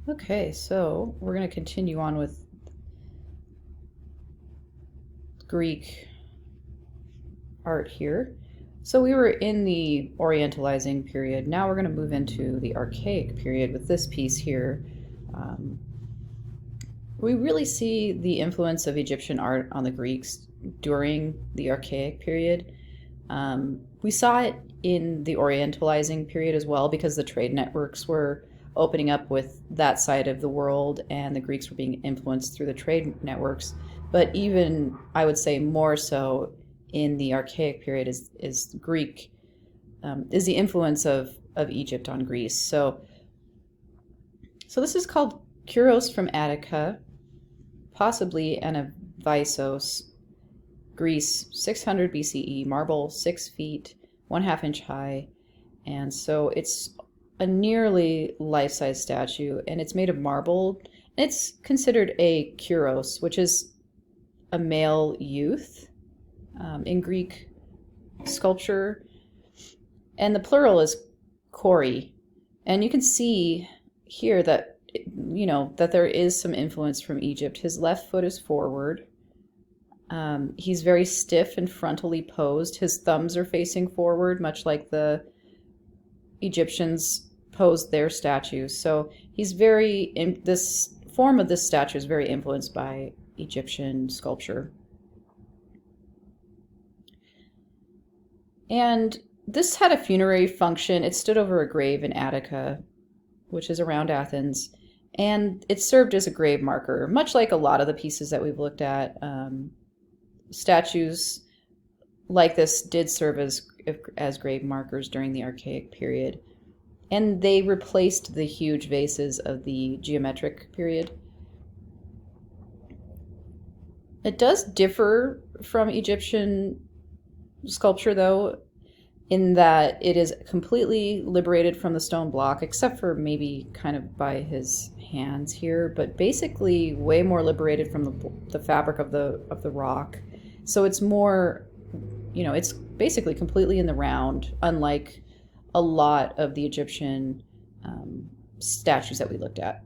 Okay, so we're going to continue on with Greek art here. So we were in the Orientalizing period. Now we're going to move into the Archaic period with this piece here. We really see the influence of Egyptian art on the Greeks during the Archaic period. We saw it in the Orientalizing period as well because the trade networks were opening up with that side of the world and the Greeks were being influenced through the trade networks. But even, I would say, more so in the Archaic period is Greek, is the influence of Egypt on Greece. So this is called curos from Attica, possibly Anavisos, Greece, 600 BCE, marble 6 feet, 1/2 inch high. And so it's a nearly life-size statue, and it's made of marble. It's considered a curos, which is a male youth in Greek sculpture. And the plural is chori. And you can see here that, that there is some influence from Egypt. His left foot is forward. He's very stiff and frontally posed. His thumbs are facing forward, much like the Egyptians posed their statues. So this form of this statue is very influenced by Egyptian sculpture. And this had a funerary function. It stood over a grave in Attica, which is around Athens, and it served as a grave marker, much like a lot of the pieces that we've looked at. Statues like this did serve as grave markers during the Archaic period, and they replaced the huge vases of the geometric period. It does differ from Egyptian sculpture, though, in that it is completely liberated from the stone block, except for maybe kind of by his hands here, but basically way more liberated from the fabric of the rock. So it's more, it's basically completely in the round, unlike a lot of the Egyptian statues that we looked at.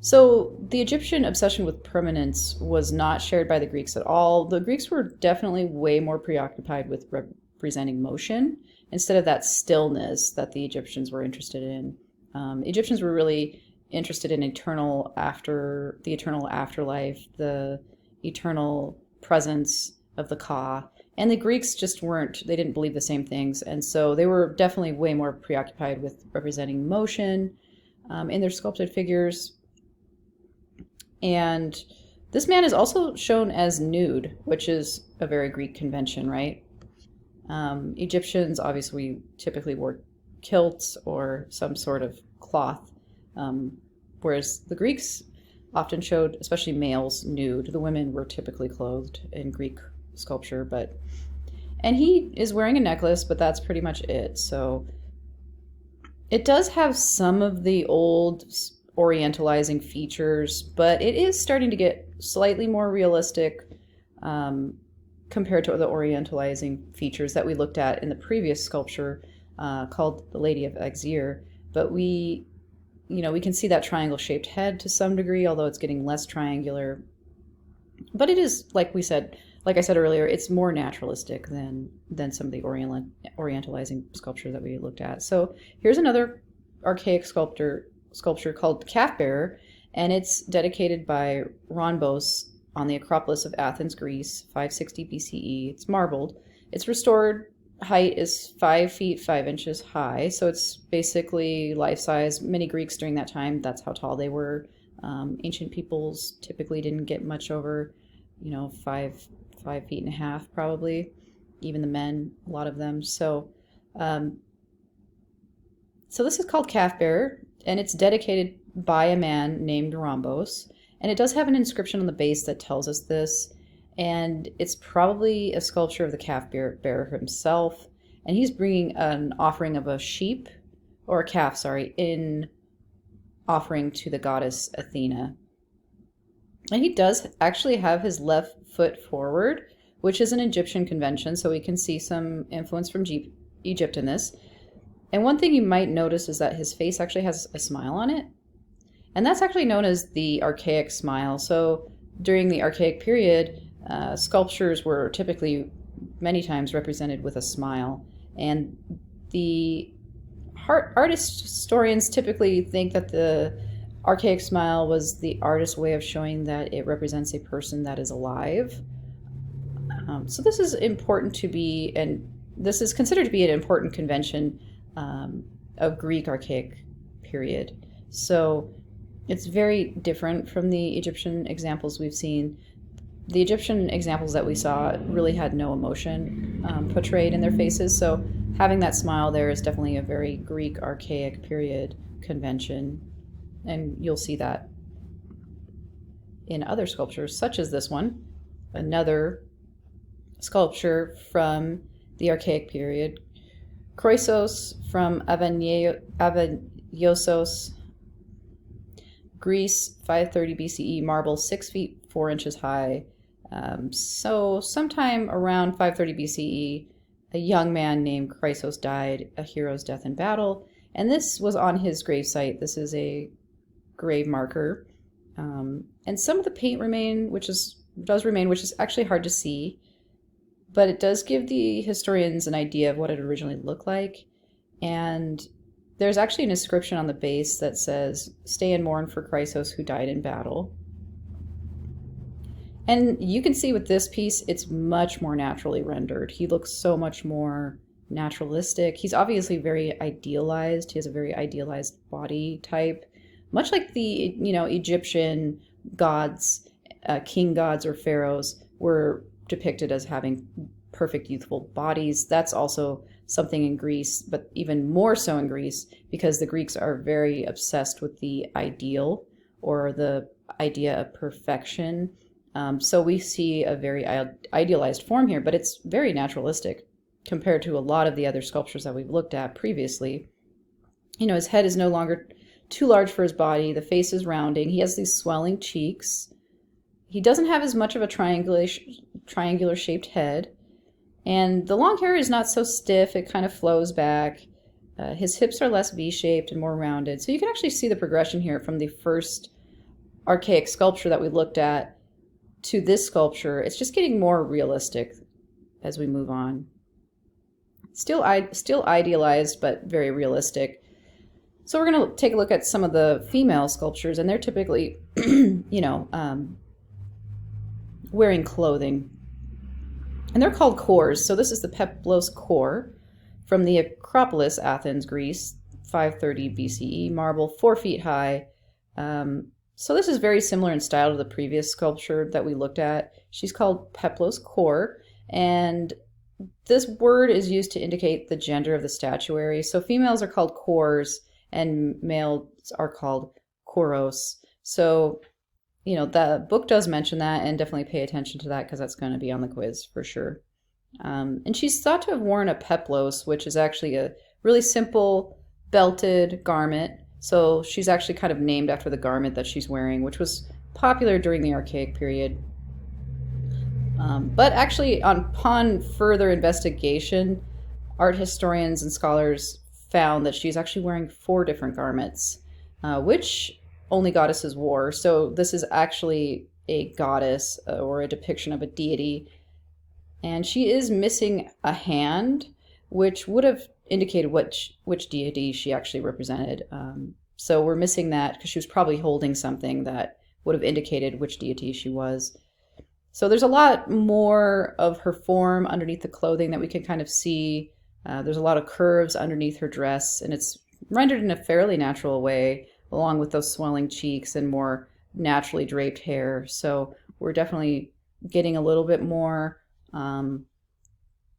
So the Egyptian obsession with permanence was not shared by the Greeks at all. The Greeks were definitely way more preoccupied with representing motion instead of that stillness that the Egyptians were interested in. Egyptians were really interested in the eternal afterlife, the eternal presence of the Ka. And the Greeks just weren't, they didn't believe the same things. And so they were definitely way more preoccupied with representing motion in their sculpted figures. And this man is also shown as nude, which is a very Greek convention, right? Egyptians obviously typically wore kilts or some sort of cloth, whereas the Greeks often showed, especially males, nude. The women were typically clothed in Greek sculpture, and he is wearing a necklace, but that's pretty much it. So it does have some of the old Orientalizing features, but it is starting to get slightly more realistic compared to the Orientalizing features that we looked at in the previous sculpture called the Lady of Exir. But we can see that triangle-shaped head to some degree, although it's getting less triangular. But it is, like I said earlier, it's more naturalistic than some of the Orientalizing sculpture that we looked at. So here's another archaic sculpture called Calf Bearer, and it's dedicated by Rhombos on the Acropolis of Athens, Greece, 560 BCE. It's marbled. Its restored height is 5 feet 5 inches high, so it's basically life-size. Many Greeks during that time, that's how tall they were. Ancient peoples typically didn't get much over, 5 feet and a half, probably. Even the men, a lot of them. So this is called Calf Bearer, and it's dedicated by a man named Rhombos. And it does have an inscription on the base that tells us this. And it's probably a sculpture of the calf bearer himself. And he's bringing an offering of a sheep, or a calf, sorry, in offering to the goddess Athena. And he does actually have his left foot forward, which is an Egyptian convention. So we can see some influence from Egypt in this. And one thing you might notice is that his face actually has a smile on it. And that's actually known as the archaic smile. So during the archaic period, sculptures were typically many times represented with a smile. And the artist historians typically think that the archaic smile was the artist's way of showing that it represents a person that is alive. So this is important to be, and this is considered to be an important convention of Greek archaic period. So it's very different from the Egyptian examples we've seen. The Egyptian examples that we saw really had no emotion portrayed in their faces, so having that smile there is definitely a very Greek archaic period convention, and you'll see that in other sculptures, such as this one, another sculpture from the archaic period, Chrysos from Avagiosos, Greece, 530 BCE, marble, 6 feet 4 inches high. So sometime around 530 BCE, a young man named Chrysos died a hero's death in battle, and this was on his gravesite. This is a grave marker, and some of the paint does remain, which is actually hard to see, but it does give the historians an idea of what it originally looked like. And there's actually an inscription on the base that says, "Stay and mourn for Chrysos who died in battle." And you can see with this piece, it's much more naturally rendered. He looks so much more naturalistic. He's obviously very idealized. He has a very idealized body type, much like the Egyptian gods, king gods or pharaohs were depicted as having perfect youthful bodies. That's also something in Greece, but even more so in Greece, because the Greeks are very obsessed with the ideal or the idea of perfection. So we see a very idealized form here, but it's very naturalistic compared to a lot of the other sculptures that we've looked at previously. His head is no longer too large for his body. The face is rounding. He has these swelling cheeks. He doesn't have as much of a triangular shaped head. And the long hair is not so stiff. It kind of flows back. His hips are less V-shaped and more rounded. So you can actually see the progression here from the first archaic sculpture that we looked at to this sculpture. It's just getting more realistic as we move on. Still idealized, but very realistic. So we're going to take a look at some of the female sculptures, and they're typically, wearing clothing. And they're called curos. So this is the Peplos core from the Acropolis, Athens, Greece, 530 BCE, marble, 4 feet high. So this is very similar in style to the previous sculpture that we looked at. She's called Peplos core, and this word is used to indicate the gender of the statuary. So females are called curos, and males are called curos. So the book does mention that, and definitely pay attention to that because that's going to be on the quiz for sure. And she's thought to have worn a peplos, which is actually a really simple belted garment. So she's actually kind of named after the garment that she's wearing, which was popular during the Archaic period. But actually, upon further investigation, art historians and scholars found that she's actually wearing 4 different garments, which only goddesses wore. So this is actually a goddess or a depiction of a deity. And she is missing a hand, which would have indicated which deity she actually represented. So we're missing that because she was probably holding something that would have indicated which deity she was. So there's a lot more of her form underneath the clothing that we can kind of see. There's a lot of curves underneath her dress, and it's rendered in a fairly natural way, along with those swelling cheeks and more naturally draped hair. So we're definitely getting a little bit more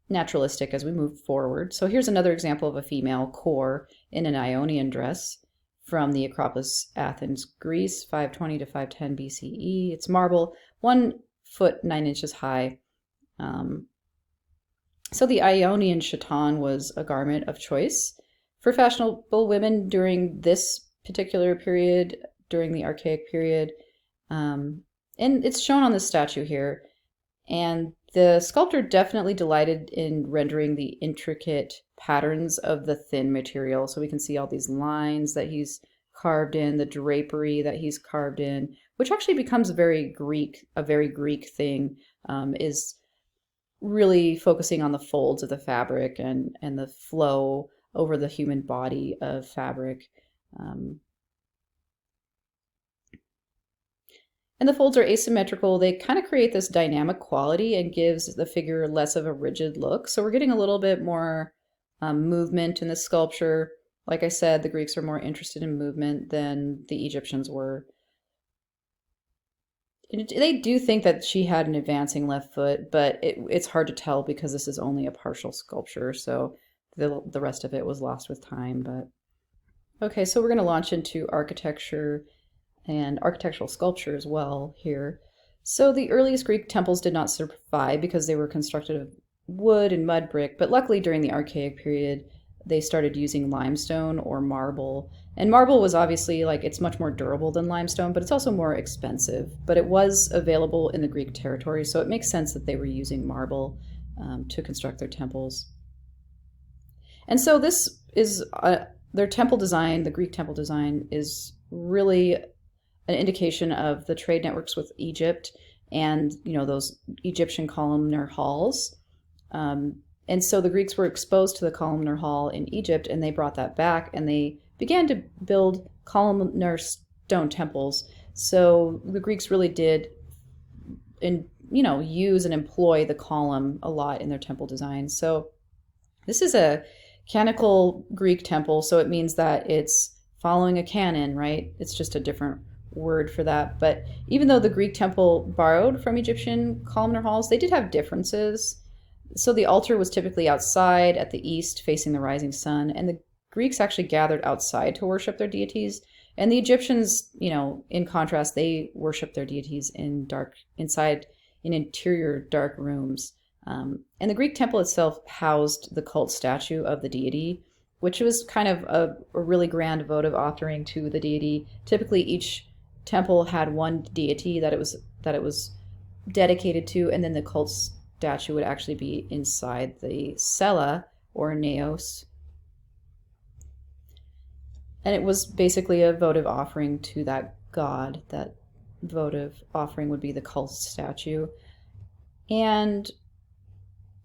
naturalistic as we move forward. So here's another example of a female core in an Ionian dress from the Acropolis, Athens, Greece, 520 to 510 BCE. It's marble, 1 foot 9 inches high. So the Ionian chiton was a garment of choice for fashionable women during this particular period, during the Archaic period. And it's shown on this statue here. And the sculptor definitely delighted in rendering the intricate patterns of the thin material. So we can see all these lines that he's carved in, the drapery that he's carved in, which actually becomes a very Greek thing, is really focusing on the folds of the fabric and the flow over the human body of fabric. And the folds are asymmetrical. They kind of create this dynamic quality and gives the figure less of a rigid look. So we're getting a little bit more movement in the sculpture. Like I said, the Greeks are more interested in movement than the Egyptians were. They do think that she had an advancing left foot, but it's hard to tell because this is only a partial sculpture, so the rest of it was lost with time. But okay, so we're going to launch into architecture and architectural sculpture as well here. So the earliest Greek temples did not survive because they were constructed of wood and mud brick, but luckily during the Archaic period, they started using limestone or marble. And marble was obviously, like, it's much more durable than limestone, but it's also more expensive. But it was available in the Greek territory, so it makes sense that they were using marble to construct their temples. And so this is their temple design, the Greek temple design, is really an indication of the trade networks with Egypt and, you know, those Egyptian columnar halls. And so the Greeks were exposed to the columnar hall in Egypt, and they brought that back, and they began to build columnar stone temples. So the Greeks really did, use and employ the column a lot in their temple design. So this is a canonical Greek temple, so it means that it's following a canon, right? It's just a different word for that. But even though the Greek temple borrowed from Egyptian columnar halls, they did have differences. So the altar was typically outside at the east, facing the rising sun, and the Greeks actually gathered outside to worship their deities. And the Egyptians, in contrast, they worshiped their deities inside in interior dark rooms. And the Greek temple itself housed the cult statue of the deity, which was kind of a really grand votive offering to the deity. Typically, each temple had one deity that it was dedicated to, and then the cult statue would actually be inside the cella or naos. And it was basically a votive offering to that god. That votive offering would be the cult statue. And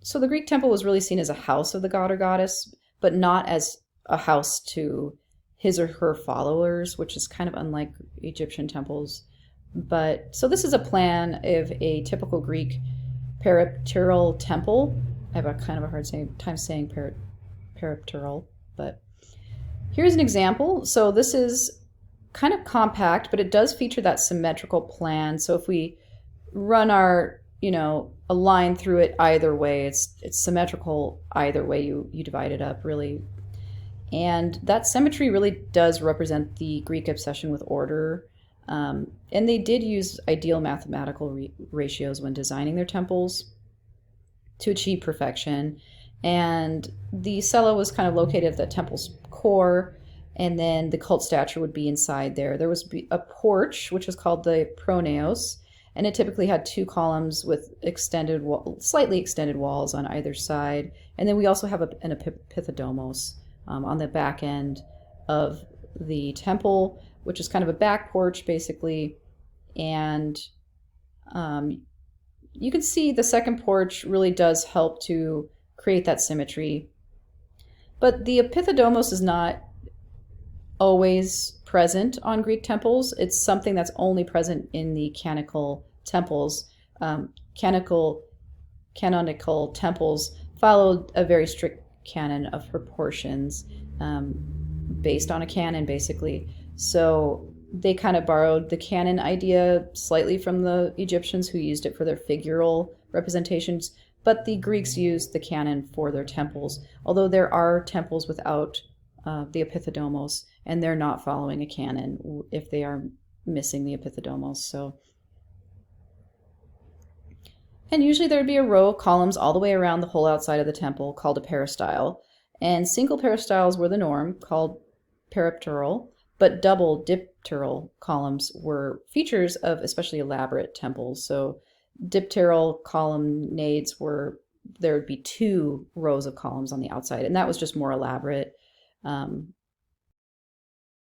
so the Greek temple was really seen as a house of the god or goddess, but not as a house to his or her followers, which is kind of unlike Egyptian temples. But so this is a plan of a typical Greek peripteral temple. I have a kind of a hard time saying peripteral, but here's an example. So this is kind of compact, but it does feature that symmetrical plan. So if we run our, a line through it either way, it's symmetrical either way you divide it up, really. And that symmetry really does represent the Greek obsession with order. And they did use ideal mathematical ratios when designing their temples to achieve perfection. And the cella was kind of located at the temple's core, and then the cult statue would be inside there. There was a porch, which was called the pronaos, and it typically had two columns with slightly extended walls on either side. And then we also have an epithodomos on the back end of the temple, which is kind of a back porch, basically. And you can see the second porch really does help to create that symmetry. But the epithodomos is not always present on Greek temples. It's something that's only present in the canonical temples. Canonical temples followed a very strict canon of proportions based on a canon, basically. So they kind of borrowed the canon idea slightly from the Egyptians, who used it for their figural representations, but the Greeks used the canon for their temples, although there are temples without the epithodomos, and they're not following a canon if they are missing the epithodomos. And usually there'd be a row of columns all the way around the whole outside of the temple called a peristyle, and single peristyles were the norm, called peripteral, but double dipteral columns were features of especially elaborate temples. So dipteral colonnades there would be two rows of columns on the outside, and that was just more elaborate.